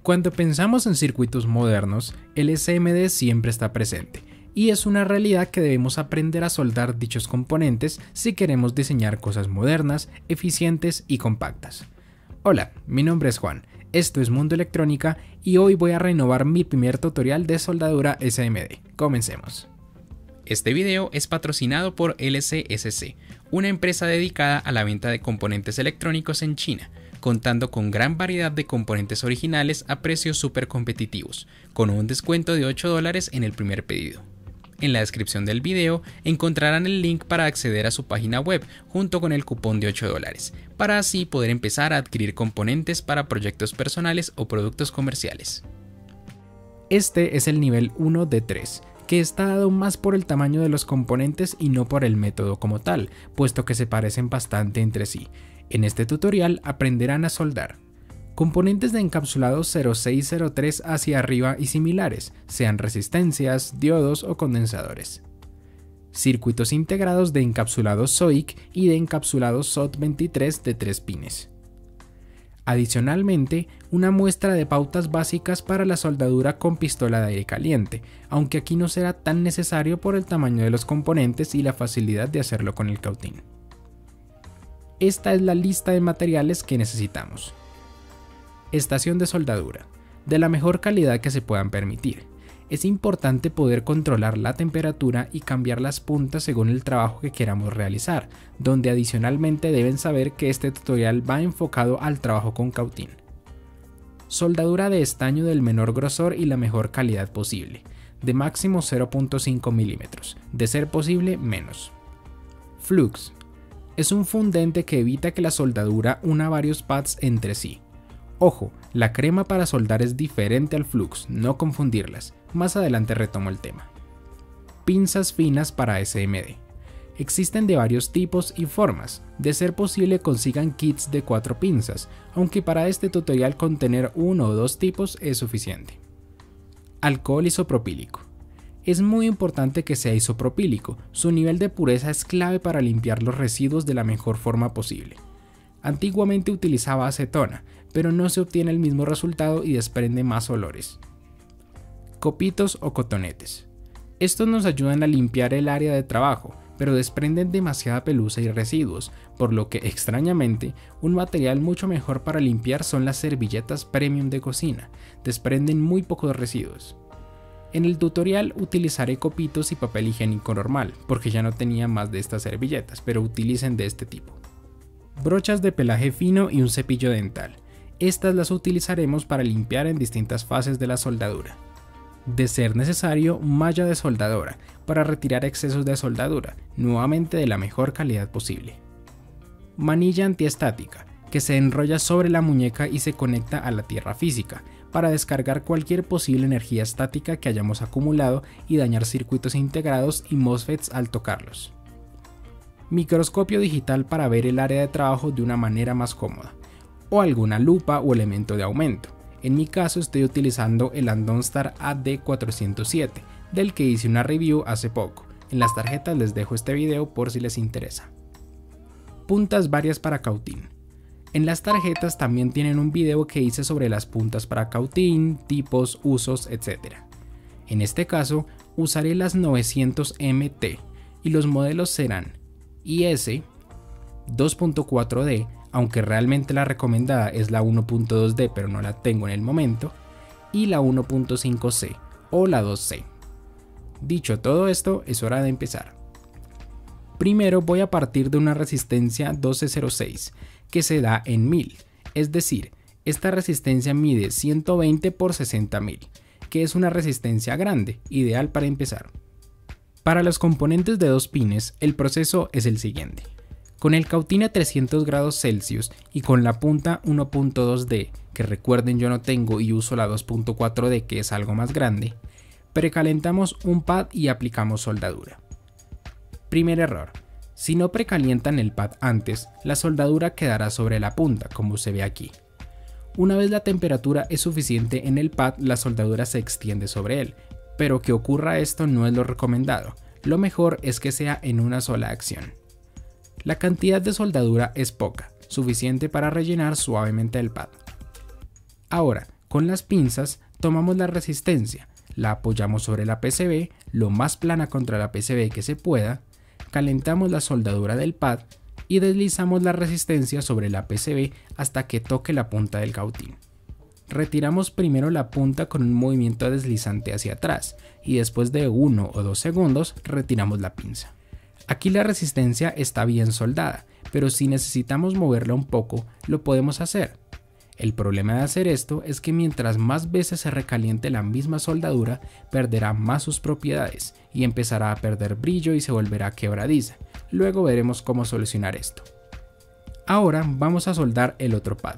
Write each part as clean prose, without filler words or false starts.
Cuando pensamos en circuitos modernos, el SMD siempre está presente, y es una realidad que debemos aprender a soldar dichos componentes si queremos diseñar cosas modernas, eficientes y compactas. Hola, mi nombre es Juan, esto es Mundo Electrónica y hoy voy a renovar mi primer tutorial de soldadura SMD. Comencemos. Este video es patrocinado por LCSC, una empresa dedicada a la venta de componentes electrónicos en China, contando con gran variedad de componentes originales a precios súper competitivos, con un descuento de $8 en el primer pedido. En la descripción del video encontrarán el link para acceder a su página web junto con el cupón de $8, para así poder empezar a adquirir componentes para proyectos personales o productos comerciales. Este es el nivel 1 de 3, que está dado más por el tamaño de los componentes y no por el método como tal, puesto que se parecen bastante entre sí. En este tutorial aprenderán a soldar componentes de encapsulado 0603 hacia arriba y similares, sean resistencias, diodos o condensadores. Circuitos integrados de encapsulado SOIC y de encapsulado SOT23 de 3 pines. Adicionalmente, una muestra de pautas básicas para la soldadura con pistola de aire caliente, aunque aquí no será tan necesario por el tamaño de los componentes y la facilidad de hacerlo con el cautín. Esta es la lista de materiales que necesitamos. Estación de soldadura, de la mejor calidad que se puedan permitir. Es importante poder controlar la temperatura y cambiar las puntas según el trabajo que queramos realizar, donde adicionalmente deben saber que este tutorial va enfocado al trabajo con cautín. Soldadura de estaño del menor grosor y la mejor calidad posible, de máximo 0.5 milímetros, de ser posible menos. Flux. Es un fundente que evita que la soldadura una varios pads entre sí. Ojo, la crema para soldar es diferente al flux, no confundirlas, más adelante retomo el tema. Pinzas finas para SMD. Existen de varios tipos y formas, de ser posible consigan kits de 4 pinzas, aunque para este tutorial con tener 1 o 2 tipos es suficiente. Alcohol isopropílico. Es muy importante que sea isopropílico, su nivel de pureza es clave para limpiar los residuos de la mejor forma posible. Antiguamente utilizaba acetona, pero no se obtiene el mismo resultado y desprende más olores. Copitos o cotonetes. Estos nos ayudan a limpiar el área de trabajo, pero desprenden demasiada pelusa y residuos, por lo que extrañamente, un material mucho mejor para limpiar son las servilletas premium de cocina, desprenden muy pocos residuos. En el tutorial utilizaré copitos y papel higiénico normal, porque ya no tenía más de estas servilletas, pero utilicen de este tipo. Brochas de pelaje fino y un cepillo dental. Estas las utilizaremos para limpiar en distintas fases de la soldadura. De ser necesario, malla de soldadora, para retirar excesos de soldadura, nuevamente de la mejor calidad posible. Manilla antiestática, que se enrolla sobre la muñeca y se conecta a la tierra física, para descargar cualquier posible energía estática que hayamos acumulado y dañar circuitos integrados y MOSFETs al tocarlos. Microscopio digital para ver el área de trabajo de una manera más cómoda, o alguna lupa o elemento de aumento. En mi caso estoy utilizando el Andonstar AD407, del que hice una review hace poco. En las tarjetas les dejo este video por si les interesa. Puntas varias para cautín. En las tarjetas también tienen un video que hice sobre las puntas para cautín, tipos, usos, etc. En este caso usaré las 900 MT y los modelos serán IS 2.4D, aunque realmente la recomendada es la 1.2D pero no la tengo en el momento, y la 1.5C o la 2C. Dicho todo esto, es hora de empezar. Primero voy a partir de una resistencia 1206 que se da en 1000, es decir, esta resistencia mide 120 por 60.000, que es una resistencia grande, ideal para empezar. Para los componentes de 2 pines, el proceso es el siguiente. Con el cautín a 300 grados Celsius y con la punta 1.2D, que recuerden yo no tengo y uso la 2.4D que es algo más grande, precalentamos un pad y aplicamos soldadura. Primer error. Si no precalientan el pad antes, la soldadura quedará sobre la punta, como se ve aquí. Una vez la temperatura es suficiente en el pad, la soldadura se extiende sobre él, pero que ocurra esto no es lo recomendado, lo mejor es que sea en una sola acción. La cantidad de soldadura es poca, suficiente para rellenar suavemente el pad. Ahora, Con las pinzas tomamos la resistencia, la apoyamos sobre la PCB lo más plana contra la PCB que se pueda, calentamos la soldadura del pad y deslizamos la resistencia sobre la PCB hasta que toque la punta del cautín. Retiramos primero la punta con un movimiento deslizante hacia atrás y después de 1 o 2 segundos retiramos la pinza. Aquí la resistencia está bien soldada, pero si necesitamos moverla un poco, lo podemos hacer. El problema de hacer esto es que mientras más veces se recaliente la misma soldadura, perderá más sus propiedades y empezará a perder brillo y se volverá quebradiza. Luego veremos cómo solucionar esto. Ahora vamos a soldar el otro pad.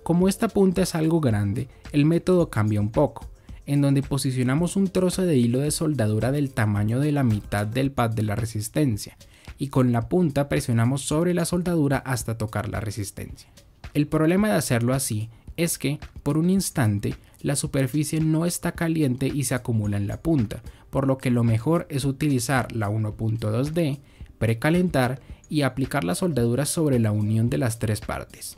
Como esta punta es algo grande, el método cambia un poco, en donde posicionamos un trozo de hilo de soldadura del tamaño de la mitad del pad de la resistencia y con la punta presionamos sobre la soldadura hasta tocar la resistencia. El problema de hacerlo así es que, por un instante, la superficie no está caliente y se acumula en la punta, por lo que lo mejor es utilizar la 1.2D, precalentar y aplicar la soldadura sobre la unión de las tres partes.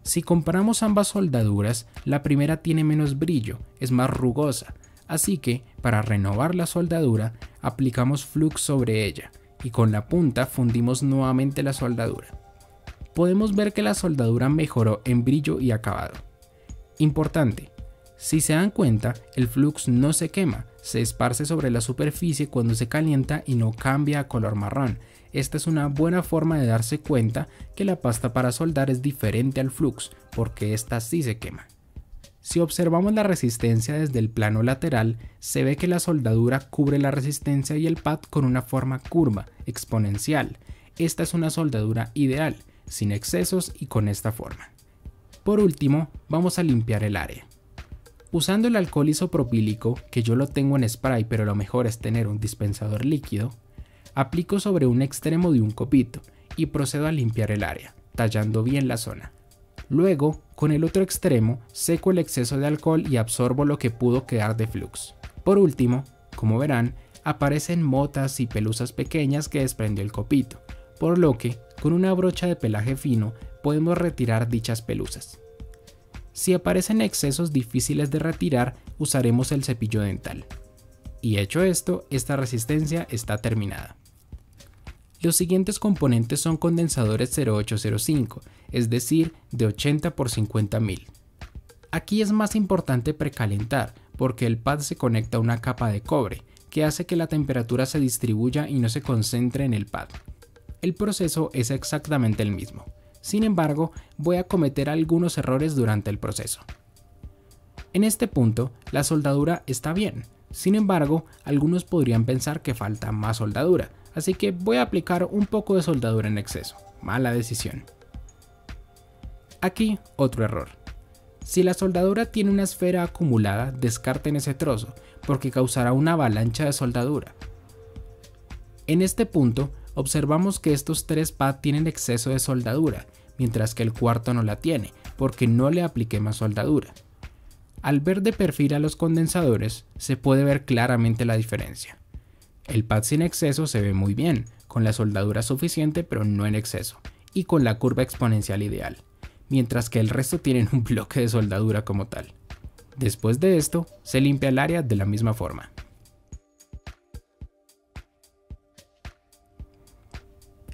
Si comparamos ambas soldaduras, la primera tiene menos brillo, es más rugosa, así que para renovar la soldadura aplicamos flux sobre ella y con la punta fundimos nuevamente la soldadura. Podemos ver que la soldadura mejoró en brillo y acabado. Importante, si se dan cuenta, el flux no se quema, se esparce sobre la superficie cuando se calienta y no cambia a color marrón. Esta es una buena forma de darse cuenta que la pasta para soldar es diferente al flux, porque esta sí se quema. Si observamos la resistencia desde el plano lateral, se ve que la soldadura cubre la resistencia y el pad con una forma curva, exponencial. Esta es una soldadura ideal, sin excesos y con esta forma. Por último, vamos a limpiar el área. Usando el alcohol isopropílico, que yo lo tengo en spray pero lo mejor es tener un dispensador líquido, aplico sobre un extremo de un copito y procedo a limpiar el área, tallando bien la zona. Luego, con el otro extremo, seco el exceso de alcohol y absorbo lo que pudo quedar de flux. Por último, como verán, aparecen motas y pelusas pequeñas que desprendió el copito, por lo que, con una brocha de pelaje fino, podemos retirar dichas pelusas. Si aparecen excesos difíciles de retirar, usaremos el cepillo dental. Y hecho esto, esta resistencia está terminada. Los siguientes componentes son condensadores 0805, es decir, de 80 por 50.000. Aquí es más importante precalentar, porque el pad se conecta a una capa de cobre, que hace que la temperatura se distribuya y no se concentre en el pad. El proceso es exactamente el mismo. Sin embargo, voy a cometer algunos errores durante el proceso. En este punto, la soldadura está bien. Sin embargo, algunos podrían pensar que falta más soldadura, así que voy a aplicar un poco de soldadura en exceso. Mala decisión. Aquí, otro error. Si la soldadura tiene una esfera acumulada, descarten ese trozo, porque causará una avalancha de soldadura. En este punto, observamos que estos tres pads tienen exceso de soldadura, mientras que el cuarto no la tiene, porque no le apliqué más soldadura. Al ver de perfil a los condensadores, se puede ver claramente la diferencia. El pad sin exceso se ve muy bien, con la soldadura suficiente pero no en exceso, y con la curva exponencial ideal, mientras que el resto tienen un bloque de soldadura como tal. Después de esto, se limpia el área de la misma forma.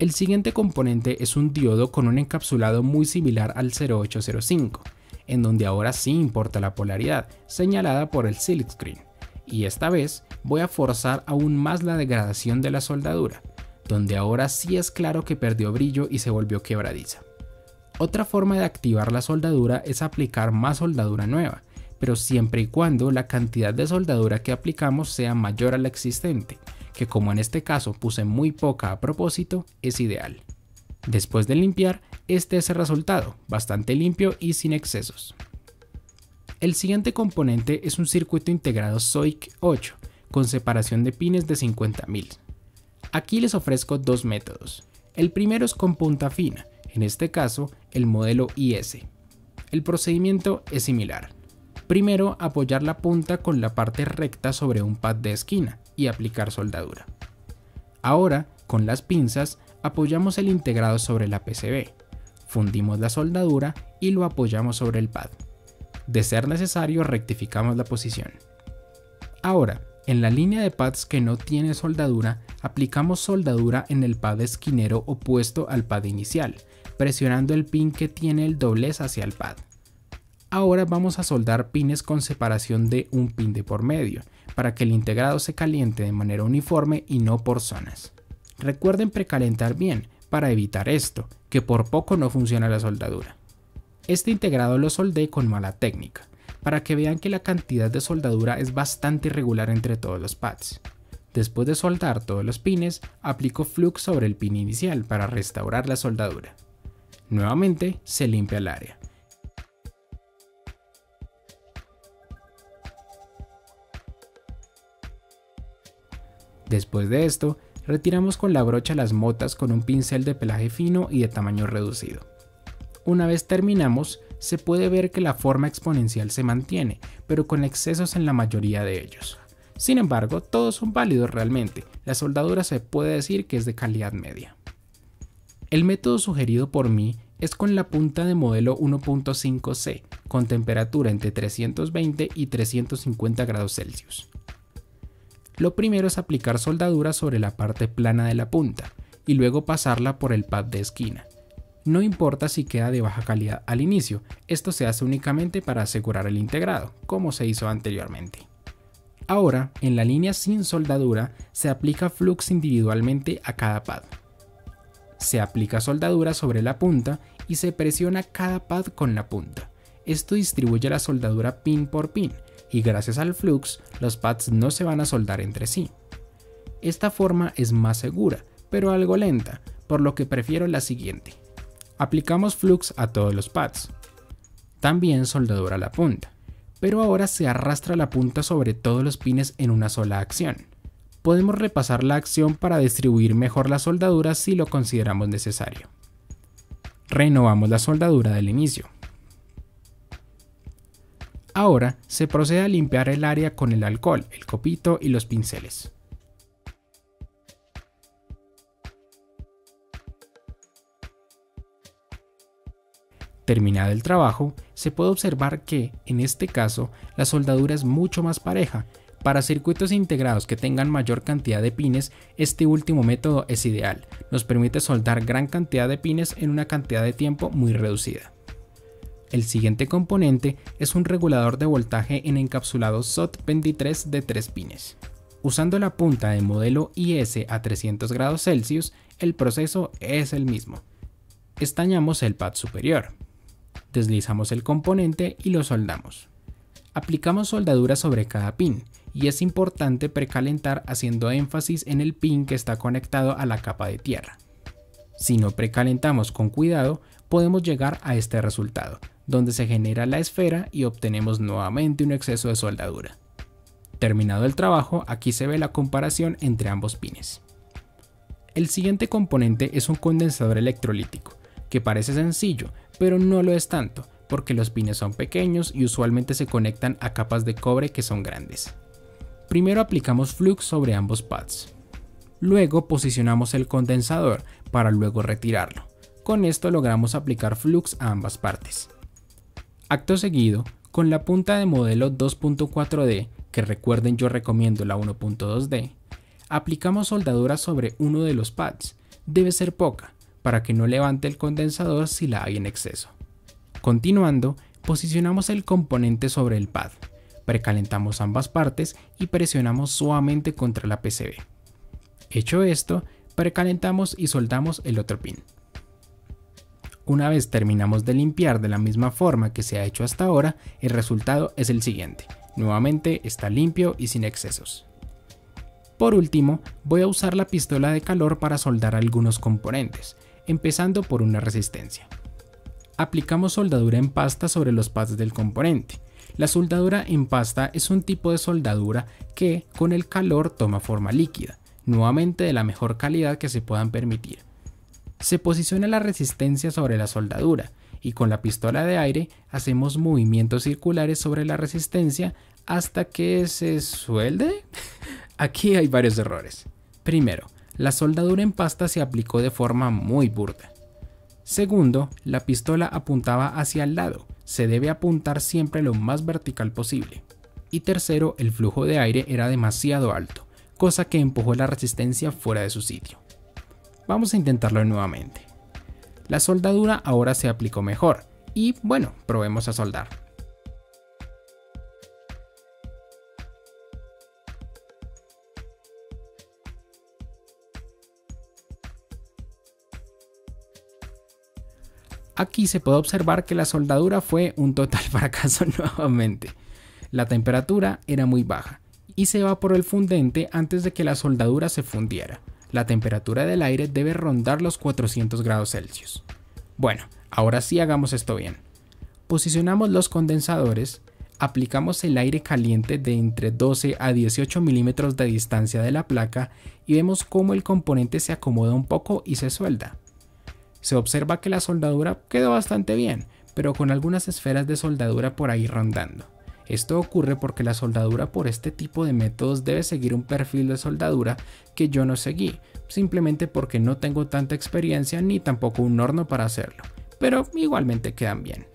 El siguiente componente es un diodo con un encapsulado muy similar al 0805, en donde ahora sí importa la polaridad, señalada por el silkscreen, y esta vez voy a forzar aún más la degradación de la soldadura, donde ahora sí es claro que perdió brillo y se volvió quebradiza. Otra forma de activar la soldadura es aplicar más soldadura nueva, pero siempre y cuando la cantidad de soldadura que aplicamos sea mayor a la existente, que como en este caso puse muy poca a propósito, es ideal. Después de limpiar, este es el resultado, bastante limpio y sin excesos. El siguiente componente es un circuito integrado SOIC 8, con separación de pines de 50.000. Aquí les ofrezco dos métodos. El primero es con punta fina, en este caso el modelo IS. El procedimiento es similar. Primero, apoyar la punta con la parte recta sobre un pad de esquina y aplicar soldadura. Ahora, con las pinzas, apoyamos el integrado sobre la PCB, fundimos la soldadura y lo apoyamos sobre el pad. De ser necesario, rectificamos la posición. Ahora, en la línea de pads que no tiene soldadura, aplicamos soldadura en el pad esquinero opuesto al pad inicial, presionando el pin que tiene el doblez hacia el pad. Ahora vamos a soldar pines con separación de un pin de por medio, para que el integrado se caliente de manera uniforme y no por zonas. Recuerden precalentar bien, para evitar esto, que por poco no funciona la soldadura. Este integrado lo soldé con mala técnica, para que vean que la cantidad de soldadura es bastante irregular entre todos los pads. Después de soldar todos los pines, aplico flux sobre el pin inicial para restaurar la soldadura. Nuevamente se limpia el área. Después de esto, retiramos con la brocha las motas con un pincel de pelaje fino y de tamaño reducido. Una vez terminamos, se puede ver que la forma exponencial se mantiene, pero con excesos en la mayoría de ellos. Sin embargo, todos son válidos realmente. La soldadura se puede decir que es de calidad media. El método sugerido por mí es con la punta de modelo 1.5C, con temperatura entre 320 y 350 grados Celsius. Lo primero es aplicar soldadura sobre la parte plana de la punta y luego pasarla por el pad de esquina. No importa si queda de baja calidad al inicio, esto se hace únicamente para asegurar el integrado, como se hizo anteriormente. Ahora, en la línea sin soldadura, se aplica flux individualmente a cada pad. Se aplica soldadura sobre la punta y se presiona cada pad con la punta. Esto distribuye la soldadura pin por pin, y gracias al flux, los pads no se van a soldar entre sí. Esta forma es más segura, pero algo lenta, por lo que prefiero la siguiente. Aplicamos flux a todos los pads. También soldadura a la punta, pero ahora se arrastra la punta sobre todos los pines en una sola acción. Podemos repasar la acción para distribuir mejor la soldadura si lo consideramos necesario. Renovamos la soldadura del inicio. Ahora se procede a limpiar el área con el alcohol, el copito y los pinceles. Terminado el trabajo, se puede observar que, en este caso, la soldadura es mucho más pareja. Para circuitos integrados que tengan mayor cantidad de pines, este último método es ideal. Nos permite soldar gran cantidad de pines en una cantidad de tiempo muy reducida. El siguiente componente es un regulador de voltaje en encapsulado SOT23 de 3 pines. Usando la punta de modelo IS a 300 grados Celsius, el proceso es el mismo. Estañamos el pad superior. Deslizamos el componente y lo soldamos. Aplicamos soldadura sobre cada pin, y es importante precalentar haciendo énfasis en el pin que está conectado a la capa de tierra. Si no precalentamos con cuidado, podemos llegar a este resultado, donde se genera la esfera y obtenemos nuevamente un exceso de soldadura. Terminado el trabajo, aquí se ve la comparación entre ambos pines. El siguiente componente es un condensador electrolítico, que parece sencillo, pero no lo es tanto, porque los pines son pequeños y usualmente se conectan a capas de cobre que son grandes. Primero aplicamos flux sobre ambos pads. Luego posicionamos el condensador para luego retirarlo. Con esto logramos aplicar flux a ambas partes. Acto seguido, con la punta de modelo 2.4D, que recuerden yo recomiendo la 1.2D, aplicamos soldadura sobre uno de los pads. Debe ser poca, para que no levante el condensador si la hay en exceso. Continuando, posicionamos el componente sobre el pad, precalentamos ambas partes y presionamos suavemente contra la PCB. Hecho esto, precalentamos y soldamos el otro pin. Una vez terminamos de limpiar de la misma forma que se ha hecho hasta ahora, el resultado es el siguiente. Nuevamente está limpio y sin excesos. Por último, voy a usar la pistola de calor para soldar algunos componentes, empezando por una resistencia. Aplicamos soldadura en pasta sobre los pads del componente. La soldadura en pasta es un tipo de soldadura que, con el calor, toma forma líquida, nuevamente de la mejor calidad que se puedan permitir. Se posiciona la resistencia sobre la soldadura y con la pistola de aire hacemos movimientos circulares sobre la resistencia hasta que se suelde. Aquí hay varios errores. Primero, la soldadura en pasta se aplicó de forma muy burda. Segundo, la pistola apuntaba hacia el lado, se debe apuntar siempre lo más vertical posible. Y tercero, el flujo de aire era demasiado alto, cosa que empujó la resistencia fuera de su sitio. Vamos a intentarlo nuevamente. La soldadura ahora se aplicó mejor y bueno, probemos a soldar. Aquí se puede observar que la soldadura fue un total fracaso nuevamente. La temperatura era muy baja y se evaporó el fundente antes de que la soldadura se fundiera. La temperatura del aire debe rondar los 400 grados Celsius. Bueno, ahora sí hagamos esto bien. Posicionamos los condensadores, aplicamos el aire caliente de entre 12 a 18 milímetros de distancia de la placa y vemos cómo el componente se acomoda un poco y se suelda. Se observa que la soldadura quedó bastante bien, pero con algunas esferas de soldadura por ahí rondando. Esto ocurre porque la soldadura por este tipo de métodos debe seguir un perfil de soldadura que yo no seguí, simplemente porque no tengo tanta experiencia ni tampoco un horno para hacerlo, pero igualmente quedan bien.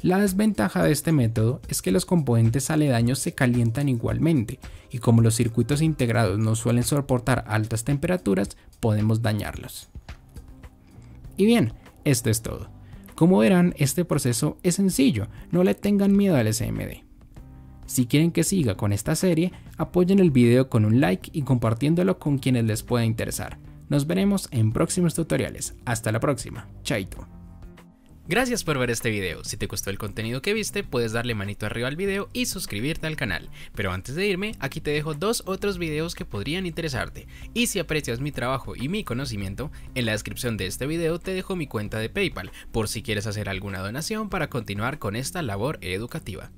La desventaja de este método es que los componentes aledaños se calientan igualmente y como los circuitos integrados no suelen soportar altas temperaturas, podemos dañarlos. Y bien, esto es todo. Como verán, este proceso es sencillo, no le tengan miedo al SMD. Si quieren que siga con esta serie, apoyen el video con un like y compartiéndolo con quienes les pueda interesar. Nos veremos en próximos tutoriales. Hasta la próxima. Chaito. Gracias por ver este video. Si te gustó el contenido que viste, puedes darle manito arriba al video y suscribirte al canal. Pero antes de irme, aquí te dejo dos otros videos que podrían interesarte. Y si aprecias mi trabajo y mi conocimiento, en la descripción de este video te dejo mi cuenta de PayPal, por si quieres hacer alguna donación para continuar con esta labor educativa.